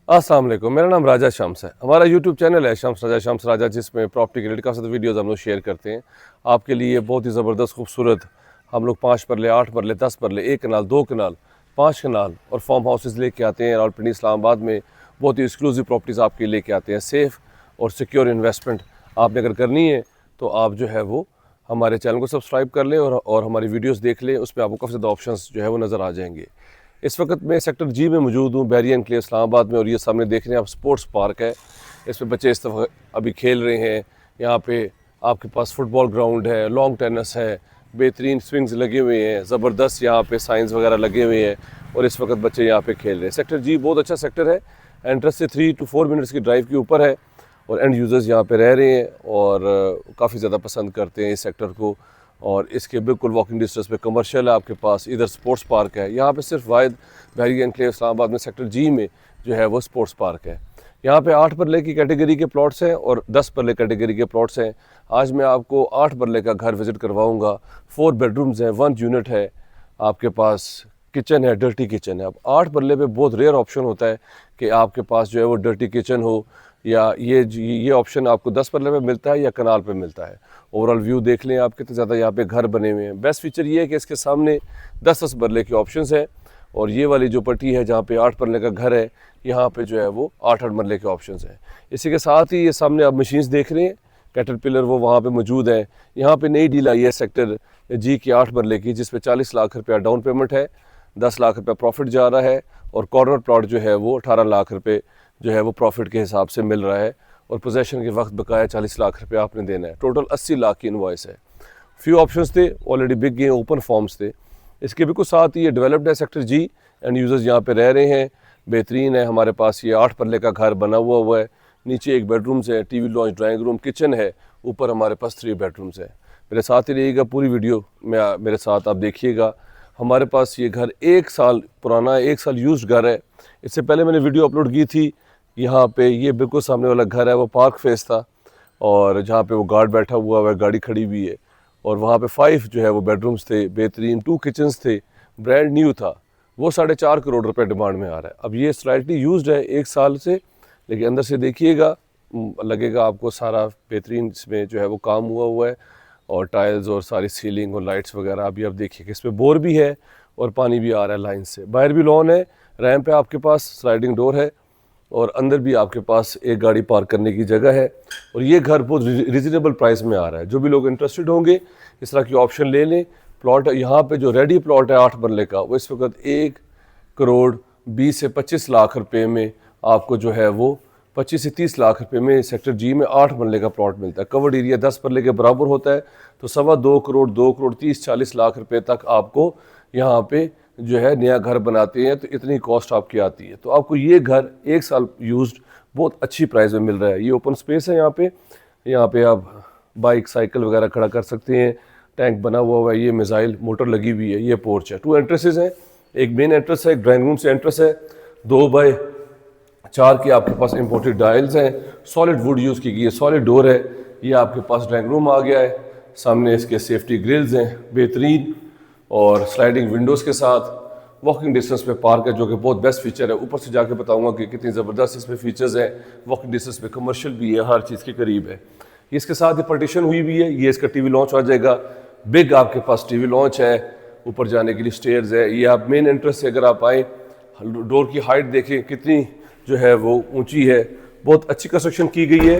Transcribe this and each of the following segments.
अस्सलाम वालेकुम। मेरा नाम राजा शम्स है। हमारा यूट्यूब चैनल है शम्स राजा, जिसमें प्रॉपर्टी के रिलेटेड काफ़ी सारे वीडियोज़ हम लोग शेयर करते हैं आपके लिए। बहुत ही ज़बरदस्त खूबसूरत हम लोग 5 मरले, 8 मरले, 10 मरले, 1 कनाल, 2 कनाल, 5 कनाल और फार्म हाउसेज़ लेके आते हैं। रावलपिंडी इस्लामाबाद में बहुत ही एक्सक्लूसिव प्रॉपर्टीज़ आपके लेके आते हैं। सेफ़ और सिक्योर इन्वेस्टमेंट आपने अगर करनी है तो आप जो है वो हमारे चैनल को सब्सक्राइब कर लें और हमारी वीडियोज़ देख लें। उसमें आपको काफ़ी ज़्यादा ऑप्शंस जो है वो नज़र आ जाएंगे। इस वक्त मैं सेक्टर जी में मौजूद हूँ, बैरियन क्ले इस्लामाबाद में। और ये सामने देख रहे हैं आप, स्पोर्ट्स पार्क है। इसमें बच्चे इस दफ़ा अभी खेल रहे हैं। यहाँ पे आपके पास फुटबॉल ग्राउंड है, लॉन्ग टेनिस है, बेहतरीन स्विंग्स लगे हुए हैं, ज़बरदस्त यहाँ पे साइंस वगैरह लगे हुए हैं। और इस वक्त बच्चे यहाँ पे खेल रहे हैं। सेक्टर जी बहुत अच्छा सेक्टर है। एंट्रेंस से 3 to 4 मिनट्स की ड्राइव के ऊपर है। और एंड यूज़र्स यहाँ पे रह रहे हैं और काफ़ी ज़्यादा पसंद करते हैं इस सेक्टर को। और इसके बिल्कुल वॉकिंग डिस्टेंस पे कमर्शियल है आपके पास, इधर स्पोर्ट्स पार्क है। यहाँ पे सिर्फ वाहिद बैरियन क्ले इस्लामाबाद में सेक्टर जी में जो है वो स्पोर्ट्स पार्क है। यहाँ पे 8 मरले की कैटेगरी के प्लॉट्स हैं और 10 मरले कैटेगरी के प्लॉट्स हैं। आज मैं आपको 8 मरले का घर विज़िट करवाऊँगा। 4 बेडरूम्स हैं, 1 यूनिट है, आपके पास किचन है, डर्टी किचन है। अब 8 मरले पे बहुत रेयर ऑप्शन होता है कि आपके पास जो है वो डर्टी किचन हो, या ये ऑप्शन आपको 10 मरले पे मिलता है या कनाल पे मिलता है। ओवरऑल व्यू देख लें आप, कितने ज़्यादा यहाँ पे घर बने हुए हैं। बेस्ट फीचर ये है कि इसके सामने 10-10 मरले के ऑप्शंस हैं। और ये वाली जो पट्टी है जहाँ पे 8 मरले का घर है, यहाँ पे जो है वो 8-8 मरले के ऑप्शंस हैं। इसी के साथ ही ये सामने आप मशीन्स देख रहे हैं, कैटरपिलर वो वहाँ पे मौजूद है। यहाँ पे नई डील आई है सेक्टर जी की 8 मरले की, जिसपे 40 लाख रुपया डाउन पेमेंट है, 10 लाख रुपया प्रॉफिट जा रहा है। और कॉर्नर प्लॉट जो है वो 18 लाख रुपये जो है वो प्रॉफिट के हिसाब से मिल रहा है। और पोजेसन के वक्त बकाया 40 लाख रुपये आपने देना है। टोटल 80 लाख की इनवॉइस है। फ्यू ऑप्शंस थे, ऑलरेडी बिक गए, ओपन फॉर्म्स थे। इसके बिल्कुल साथ ही ये डेवलप्ड है सेक्टर जी, एंड यूज़र्स यहाँ पे रह रहे हैं। बेहतरीन है। हमारे पास ये 8 मरले का घर बना हुआ है। नीचे 1 बेडरूम्स है, TV lounge, drawing room, kitchen है। ऊपर हमारे पास 3 बेडरूम्स है। मेरे साथ ही रहिएगा, पूरी वीडियो में मेरे साथ आप देखिएगा। हमारे पास ये घर 1 साल पुराना है, 1 साल यूज्ड घर है। इससे पहले मैंने वीडियो अपलोड की थी यहाँ पे। ये बिल्कुल सामने वाला घर है वो पार्क फेस था, और जहाँ पे वो गार्ड बैठा हुआ है, गाड़ी खड़ी हुई है। और वहाँ पे 5 जो है वो बेडरूम्स थे, बेहतरीन 2 किचन्स थे, ब्रांड न्यू था। वो 4.5 करोड़ रुपए डिमांड में आ रहा है। अब ये स्लाइटली यूज्ड है 1 साल से, लेकिन अंदर से देखिएगा लगेगा आपको सारा बेहतरीन इसमें जो है वो काम हुआ है। और टाइल्स और सारी सीलिंग और लाइट्स वगैरह अभी आप देखिए कि इसमें बोर भी है और पानी भी आ रहा है लाइन से। बाहर भी लॉन है, रैंप है, आपके पास स्लाइडिंग डोर है, और अंदर भी आपके पास एक गाड़ी पार्क करने की जगह है। और ये घर बहुत रिजनेबल प्राइस में आ रहा है। जो भी लोग इंटरेस्टेड होंगे इस तरह की ऑप्शन ले लें। प्लॉट यहाँ पे जो रेडी प्लॉट है 8 मरले का, वो इस वक्त 1 करोड़ 20 से 25 लाख रुपए में आपको जो है वो 25 से 30 लाख रुपए में सेक्टर जी में 8 मरले का प्लॉट मिलता है। कवर्ड एरिया 10 मरले के बराबर होता है, तो 2.25 करोड़, 2 करोड़ 30-40 लाख रुपए तक आपको यहाँ पे जो है नया घर बनाते हैं तो इतनी कॉस्ट आपकी आती है। तो आपको ये घर 1 साल यूज्ड बहुत अच्छी प्राइस में मिल रहा है। ये ओपन स्पेस है यहाँ पे आप बाइक साइकिल वगैरह खड़ा कर सकते हैं। टैंक बना हुआ है, ये मिसाइल मोटर लगी हुई है, ये पोर्च है। 2 एंट्रेंसेज हैं, एक मेन एंट्रेंस है, एक ड्राइंग रूम से एंट्रेंस है। 2x4 की आपके पास इम्पोर्टेड डायल्स हैं, सॉलिड वुड यूज़ की गई है, सॉलिड डोर है। ये आपके पास ड्राइंग रूम आ गया है। सामने इसके सेफ्टी ग्रिल्स हैं बेहतरीन, और स्लाइडिंग विंडोज़ के साथ वॉकिंग डिस्टेंस पे पार्क है, जो कि बहुत बेस्ट फीचर है। ऊपर से जाके बताऊंगा कि कितनी ज़बरदस्त इसमें फीचर्स हैं। वॉकिंग डिस्टेंस पे कमर्शियल भी है, हर चीज़ के करीब है। इसके साथ ही पार्टीशन हुई भी है। ये इसका टीवी लॉन्च आ जाएगा, बिग आपके पास टीवी लॉन्च है। ऊपर जाने के लिए स्टेयर्स है। ये आप मेन एंट्रेंस से अगर आप आए, डोर की हाइट देखें कितनी जो है वो ऊंची है, बहुत अच्छी कंस्ट्रक्शन की गई है।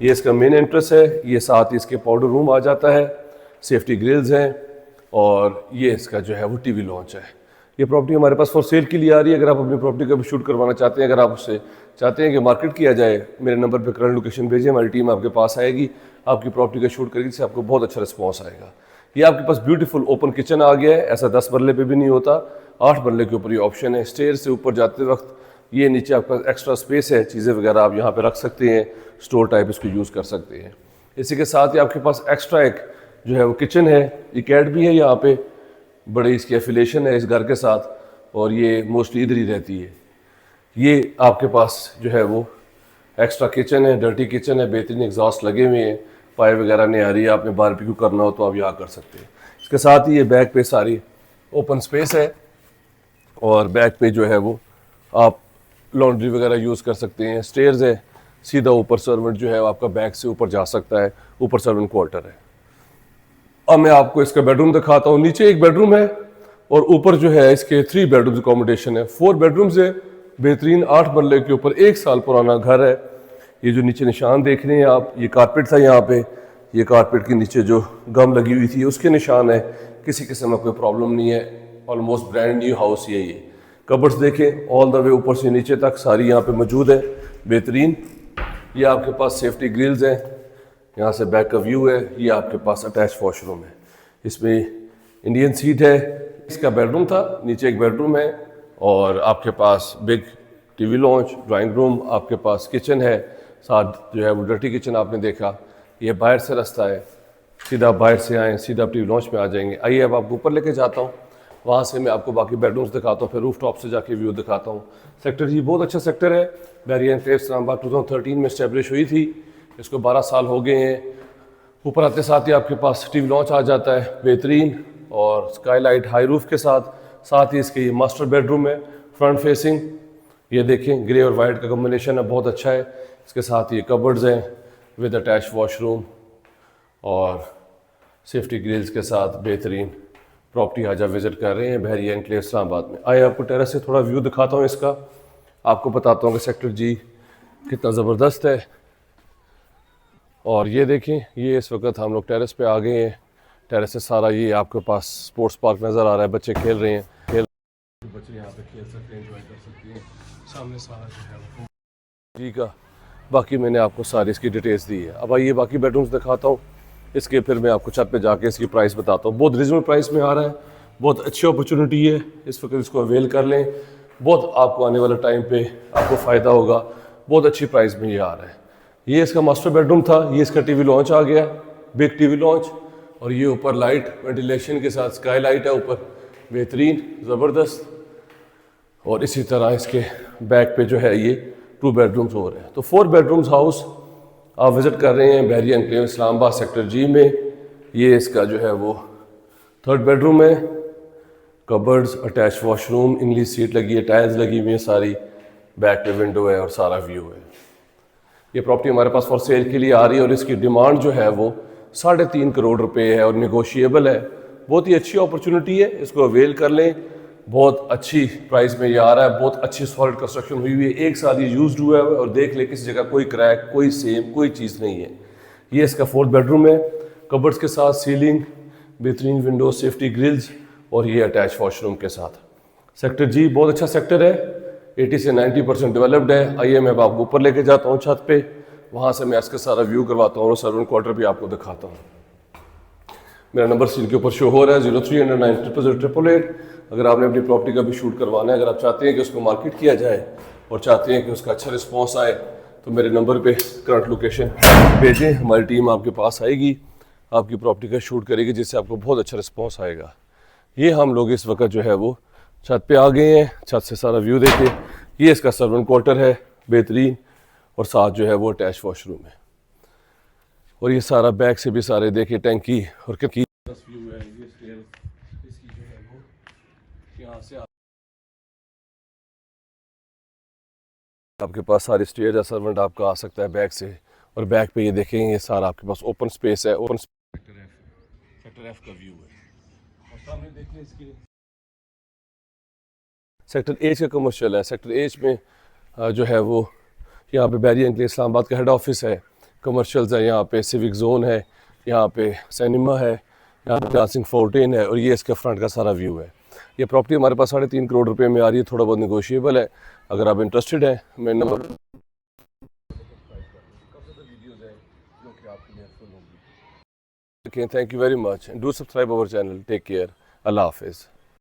ये इसका मेन एंट्रेंस है। ये साथ ही इसके पाउडर रूम आ जाता है, सेफ्टी ग्रिल्स हैं, और ये इसका जो है वो टीवी लॉन्च है। ये प्रॉपर्टी हमारे पास फॉर सेल के लिए आ रही है। अगर आप अपनी प्रॉपर्टी का भी शूट करवाना चाहते हैं, अगर आप उससे चाहते हैं कि मार्केट किया जाए, मेरे नंबर पे करंट लोकेशन भेजिए, हमारी टीम आपके पास आएगी, आपकी प्रॉपर्टी का शूट करेगी, जिससे आपको बहुत अच्छा रिस्पॉन्स आएगा। ये आपके पास ब्यूटीफुल ओपन किचन आ गया है। ऐसा 10 मरले पे भी नहीं होता, 8 मरले के ऊपर ये ऑप्शन है। स्टेयर से ऊपर जाते वक्त ये नीचे आपका एक्स्ट्रा स्पेस है, चीज़ें वगैरह आप यहाँ पे रख सकते हैं, स्टोर टाइप इसको यूज़ कर सकते हैं। इसी के साथ ही आपके पास एक्स्ट्रा एक जो है वो किचन है, एक कैड भी है यहाँ पे, बड़ी इसकी एफिलेशन है इस घर के साथ, और ये मोस्टली इधर ही रहती है। ये आपके पास जो है वो एक्स्ट्रा किचन है, डर्टी किचन है, बेहतरीन एग्जॉस्ट लगे हुए हैं, पाइप वगैरह नहीं आ रही है। आपने बारबेक्यू करना हो तो आप यहाँ कर सकते हैं। इसके साथ ही ये बैक पे सारी ओपन स्पेस है, और बैक पे जो है वो आप लॉन्ड्री वगैरह यूज़ कर सकते हैं। स्टेयर्स है, सीधा ऊपर सर्वेंट जो है आपका बैक से ऊपर जा सकता है, ऊपर सर्वेंट क्वार्टर है। अब मैं आपको इसका बेडरूम दिखाता हूँ। नीचे एक बेडरूम है और ऊपर जो है इसके 3 बेडरूम्स अकोमोडेशन है, 4 बेडरूम्स है, बेहतरीन 8 मरले के ऊपर 1 साल पुराना घर है। ये जो नीचे निशान देख रहे हैं आप, ये कारपेट था यहाँ पे, ये कारपेट के नीचे जो गम लगी हुई थी उसके निशान है, किसी किस्म का कोई प्रॉब्लम नहीं है। ऑलमोस्ट ब्रांड न्यू हाउस ये कबर्ड्स देखें ऑल द वे ऊपर से नीचे तक सारी यहाँ पे मौजूद है, बेहतरीन। ये आपके पास सेफ्टी ग्रिल्स हैं, यहाँ से बैक का व्यू है। ये आपके पास अटैच वॉशरूम है, इसमें इंडियन सीट है। इसका बेडरूम था, नीचे एक बेडरूम है और आपके पास big TV lounge, drawing room, आपके पास किचन है, साथ जो है वो डर्टी किचन आपने देखा। ये बाहर से रास्ता है, सीधा बाहर से आए सीधा टीवी लॉन्च में आ जाएंगे। आइए अब आपको ऊपर लेके जाता हूँ, वहाँ से मैं आपको बाकी बेडरूम्स दिखाता हूँ, फिर रूफ टॉप से जाके व्यू दिखाता हूँ। सेक्टर जी बहुत अच्छा सेक्टर है। बैरियर एनक्लेव इस्लामाबाद 2013 में इस्टेब्लिश हुई थी, इसको 12 साल हो गए हैं। ऊपर आते साथ ही आपके पास टीवी लॉन्च आ जाता है, बेहतरीन, और स्काईलाइट हाई रूफ के साथ ही इसके ये मास्टर बेडरूम है फ्रंट फेसिंग। ये देखें ग्रे और वाइट का कॉम्बिनेशन है, बहुत अच्छा है। इसके साथ ये कबर्ड्स हैं विद अटैच वॉशरूम और सेफ्टी ग्रिल्स के साथ बेहतरीन प्रॉपर्टी आज आप विजिट कर रहे हैं बहरिया एनक्लेव इस्लामाबाद में। आइए आपको टेरेस से थोड़ा व्यू दिखाता हूँ इसका, आपको बताता हूँ कि सेक्टर जी कितना ज़बरदस्त है। और ये देखें, ये इस वक्त हम लोग टेरेस पे आ गए हैं। टेरेस से सारा ये आपके पास स्पोर्ट्स पार्क नज़र आ रहा है, बच्चे खेल रहे हैं, बच्चे यहाँ पे खेल सकते हैं, एंजॉय कर सकते हैं। सामने सारा जो है जी का, बाकी मैंने आपको सारी इसकी डिटेल्स दी है। अब आइए बाकी बेडरूम्स दिखाता हूँ, इसके फिर मैं आपको छत पे जाके इसकी प्राइस बताता हूँ। बहुत रिजनेबल प्राइस में आ रहा है, बहुत अच्छी अपॉर्चुनिटी है, इस वक्त इसको अवेल कर लें। बहुत आपको आने वाले टाइम पे आपको फ़ायदा होगा, बहुत अच्छी प्राइस में ये आ रहा है। ये इसका मास्टर बेडरूम था, ये इसका टीवी लॉन्च आ गया, बिग टीवी लॉन्च, और ये ऊपर लाइट वेंटिलेशन के साथ स्काई लाइट है ऊपर, बेहतरीन ज़बरदस्त। और इसी तरह इसके बैक पे जो है ये 2 बेडरूम्स हो रहे हैं। तो 4 बेडरूम्स हाउस आप विज़िट कर रहे हैं बहरिया एनक्लेव इस्लामाबाद सेक्टर जी में। ये इसका जो है वो 3rd बेडरूम है, cupboards, attach washroom, English seat लगी है, टाइल्स लगी हुई है सारी, बैक पे विंडो है और सारा व्यू है। ये प्रॉपर्टी हमारे पास फॉर सेल के लिए आ रही है और इसकी डिमांड जो है वो 3.5 करोड़ रुपए है और नेगोशिएबल है। बहुत ही अच्छी अपॉर्चुनिटी है, इसको अवेल कर लें। बहुत अच्छी प्राइस में ये आ रहा है, बहुत अच्छी सॉलिड कंस्ट्रक्शन हुई हुई है, 1 साल ये यूज्ड हुआ है और देख ले किसी जगह कोई क्रैक, कोई सेम, कोई चीज़ नहीं है। ये इसका 4th बेडरूम है, कबर्ड्स के साथ, सीलिंग, बेहतरीन विंडो, सेफ्टी ग्रिल्स और ये अटैच वॉशरूम के साथ। सेक्टर जी बहुत अच्छा सेक्टर है, 80 से 90% डेवलप्ड है। आइए मैं आपको ऊपर लेके जाता हूँ छत पे, वहाँ से मैं इसका सारा व्यू करवाता हूँ और सर्वेंट क्वार्टर भी आपको दिखाता हूँ। मेरा नंबर स्क्रीन के ऊपर शो हो रहा है 0309000888। अगर आपने अपनी प्रॉपर्टी का भी शूट करवाना है, अगर आप चाहते हैं कि उसको मार्केट किया जाए और चाहते हैं कि उसका अच्छा रिस्पॉन्स आए, तो मेरे नंबर पे करंट लोकेशन भेजें, हमारी टीम आपके पास आएगी, आपकी प्रॉपर्टी का शूट करेगी, जिससे आपको बहुत अच्छा रिस्पॉन्स आएगा। ये हम लोग इस वक्त जो है वो छत पे आ गए हैं, छत से सारा व्यू देखे। ये इसका सर्वेंट क्वार्टर है, बेहतरीन, और साथ जो है वो अटैच वॉशरूम है। और ये सारा बैक से भी सारे देखे, टैंकी और व्यू है। ये स्टेयर इसकी जो है वो यहाँ से आपके पास सारी स्टेयर है, सर्वेंट आपका आ सकता है बैक से। और बैक पे ये देखेंगे, ये सारा आपके पास ओपन स्पेस है, ओपन सेक्टर एफ का व्यू है। और सामने देखें इसकी सेक्टर एच का कमर्शियल है। सेक्टर एच में जो है वो यहाँ पे बहरिया एनक्लेव इस्लामाबाद का हेड ऑफिस है, कमर्शियल्स है, यहाँ पे सिविक जोन है, यहाँ पे सिनेमा है, यहाँ पे डांसिंग फाउंटेन है, और ये इसका फ्रंट का सारा व्यू है। ये प्रॉपर्टी हमारे पास 3.5 करोड़ रुपए में आ रही है, थोड़ा बहुत नेगोशिएबल है। अगर आप इंटरेस्टेड हैं, मैं number thank you very much, do subscribe our channel, take care, अल्लाह हाफिज़।